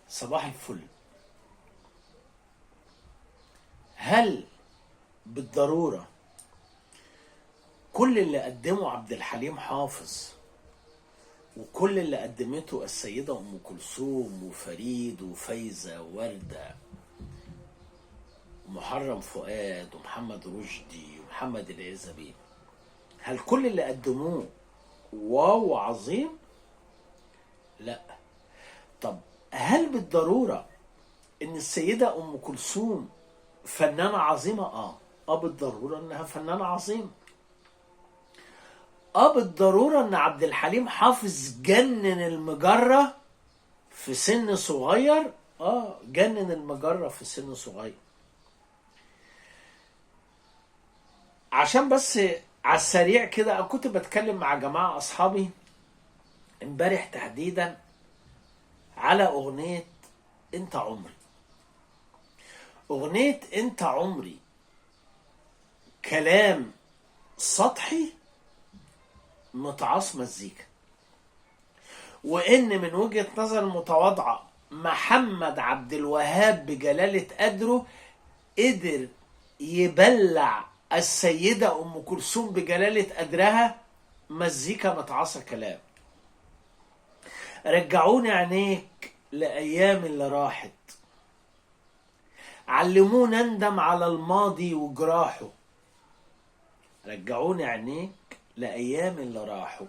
صباح الفل. هل بالضرورة كل اللي قدمه عبد الحليم حافظ وكل اللي قدمته السيدة أم كلثوم وفريد وفايزة ووردة ومحرم فؤاد ومحمد رشدي ومحمد العزبي، هل كل اللي قدموه واو عظيم؟ لا. طب هل بالضرورة ان السيدة ام كلثوم فنانة عظيمة؟ بالضرورة انها فنانة عظيمة. بالضرورة ان عبد الحليم حافظ جنن المجرة في سن صغير. جنن المجرة في سن صغير. عشان بس على السريع كده، انا كنت بتكلم مع جماعة اصحابي امبارح تحديدا على اغنية انت عمري. اغنية انت عمري كلام سطحي متعاص مزيكا، وان من وجهة نظر متواضعة محمد عبد الوهاب بجلالة قدره قدر يبلع السيدة ام كلثوم بجلالة قدرها مزيكا متعاصة كلام. رجعوني عينيك لأيام اللي راحت، علمونا ندم على الماضي وجراحه. رجعوني عينيك لأيام اللي راحوا،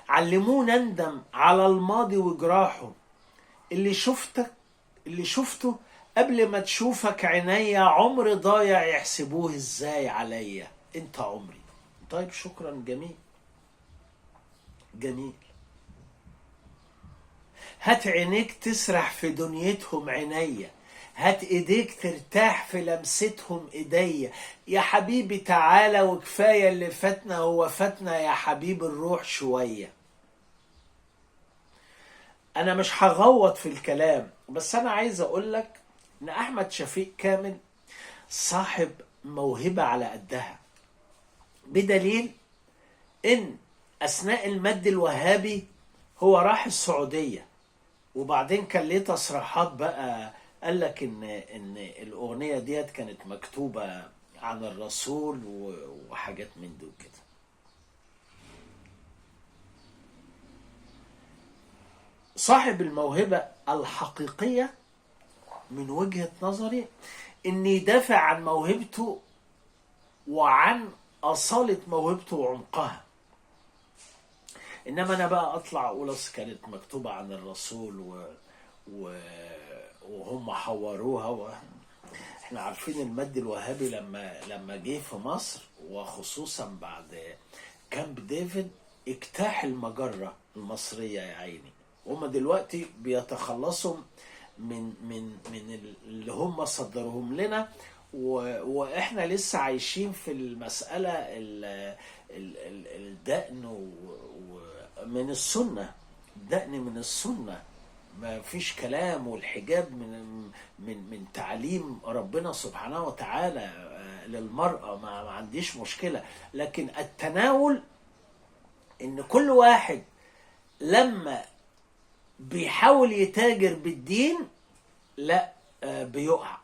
علمونا ندم على الماضي وجراحه. اللي شفته قبل ما تشوفك عينيا، عمر ضايع يحسبوه ازاي عليا. انت عمري. طيب شكرا، جميل جميل. هات عينيك تسرح في دنيتهم عينيا، هات ايديك ترتاح في لمستهم ايديا. يا حبيبي تعالى وكفاية اللي فاتنا، هو فاتنا يا حبيب الروح شوية. انا مش هغوط في الكلام، بس انا عايز اقولك ان احمد شفيق كامل صاحب موهبة على قدها، بدليل ان اثناء المد الوهابي هو راح السعودية، وبعدين كان ليه تصريحات بقى قال لك ان الاغنيه ديت كانت مكتوبه عن الرسول وحاجات من دول كده. صاحب الموهبه الحقيقيه من وجهه نظري ان يدافع عن موهبته وعن اصاله موهبته وعمقها. انما انا بقى اطلع اقول اصل كانت مكتوبه عن الرسول وهم حوروها احنا عارفين المد الوهابي لما جه في مصر، وخصوصا بعد كامب ديفيد، اجتاح المجرة المصرية يا عيني. هم دلوقتي بيتخلصوا من اللي هم صدروهم لنا، واحنا لسه عايشين في المسألة الدقن من السنة. الدقن من السنة، ما فيش كلام. والحجاب من تعليم ربنا سبحانه وتعالى للمرأة، ما عنديش مشكلة. لكن التناول ان كل واحد لما بيحاول يتاجر بالدين لا بيقع.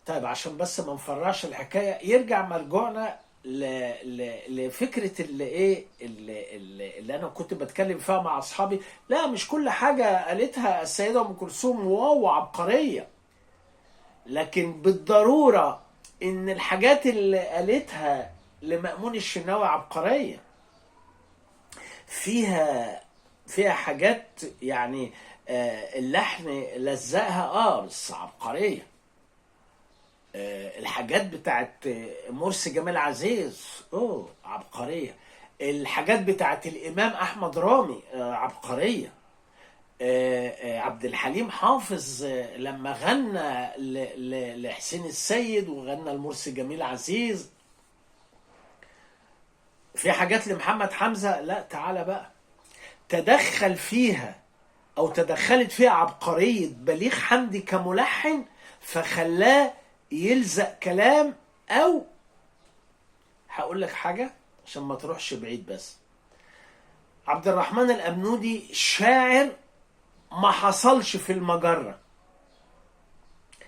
طيب عشان بس ما نفرعش الحكاية، يرجع مرجوعنا لفكرة اللي انا كنت بتكلم فيها مع اصحابي. لا، مش كل حاجة قالتها السيدة ام كلثوم واو عبقرية، لكن بالضرورة ان الحاجات اللي قالتها لمأمون الشناوي عبقرية. فيها حاجات يعني اللحن لزقها بس عبقرية. الحاجات بتاعت مرسي جمال عزيز عبقرية. الحاجات بتاعت الإمام أحمد رامي عبقرية. عبد الحليم حافظ لما غنى لحسين السيد وغنى لمرسي جميل عزيز. في حاجات لمحمد حمزة، لا تعالى بقى تدخل فيها أو تدخلت فيها عبقرية بليغ حمدي كملحن، فخلاه يلزق كلام. او هقول لك حاجة عشان ما تروحش بعيد، بس عبد الرحمن الأبنودي شاعر ما حصلش في المجرة،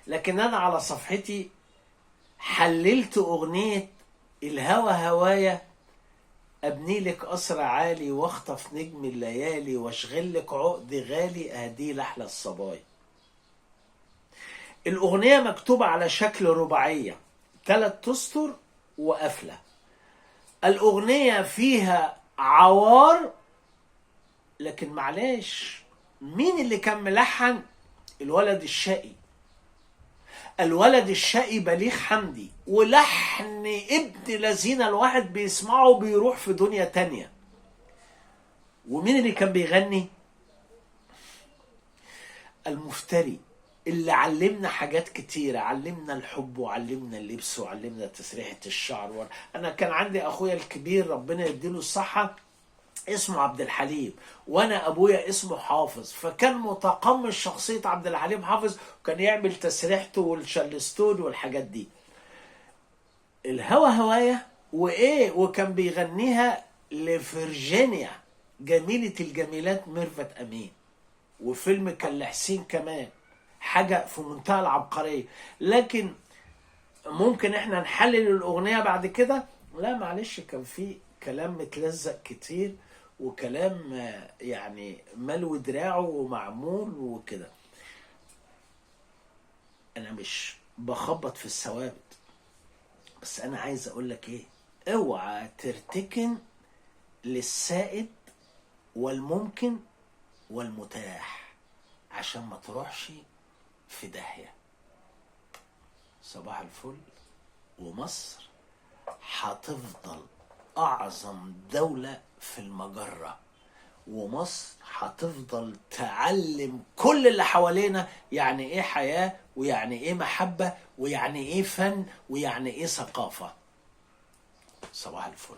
لكن انا على صفحتي حللت اغنية الهوى هوايا، ابني لك قصر عالي واخطف نجم الليالي واشغل لك عقد غالي اهديه لاحلى الصبايا. الاغنية مكتوبة على شكل رباعية، 3 اسطر وقفلة. الاغنية فيها عوار، لكن معلش مين اللي كان ملحن؟ الولد الشقي، الولد الشقي بليغ حمدي، ولحن ابن لذين الواحد بيسمعه بيروح في دنيا تانية. ومين اللي كان بيغني؟ المفتري اللي علمنا حاجات كتيرة، علمنا الحب وعلمنا اللبس وعلمنا تسريحة الشعر. أنا كان عندي أخويا الكبير ربنا يديله الصحة اسمه عبد الحليم، وانا ابويا اسمه حافظ، فكان متقمص شخصية عبد الحليم حافظ، وكان يعمل تسريحته والشلستون والحاجات دي. الهوى هوايا وايه، وكان بيغنيها لفرجينيا جميلة الجميلات ميرفت امين، وفيلم كان لحسين كمان، حاجة في منتهى العبقرية. لكن ممكن احنا نحلل الاغنية بعد كده؟ لا معلش، كان في كلام متلزق كتير، وكلام يعني ملو دراعه ومعمول وكده. انا مش بخبط في الثوابت، بس انا عايز اقول لك ايه، اوعى ترتكن للسائد والممكن والمتاح عشان ما تروحش في داهية. صباح الفل. ومصر هتفضل اعظم دولة في المجرة، ومصر هتفضل تعلم كل اللي حوالينا يعني ايه حياة، ويعني ايه محبة، ويعني ايه فن، ويعني ايه ثقافة. صباح الفل.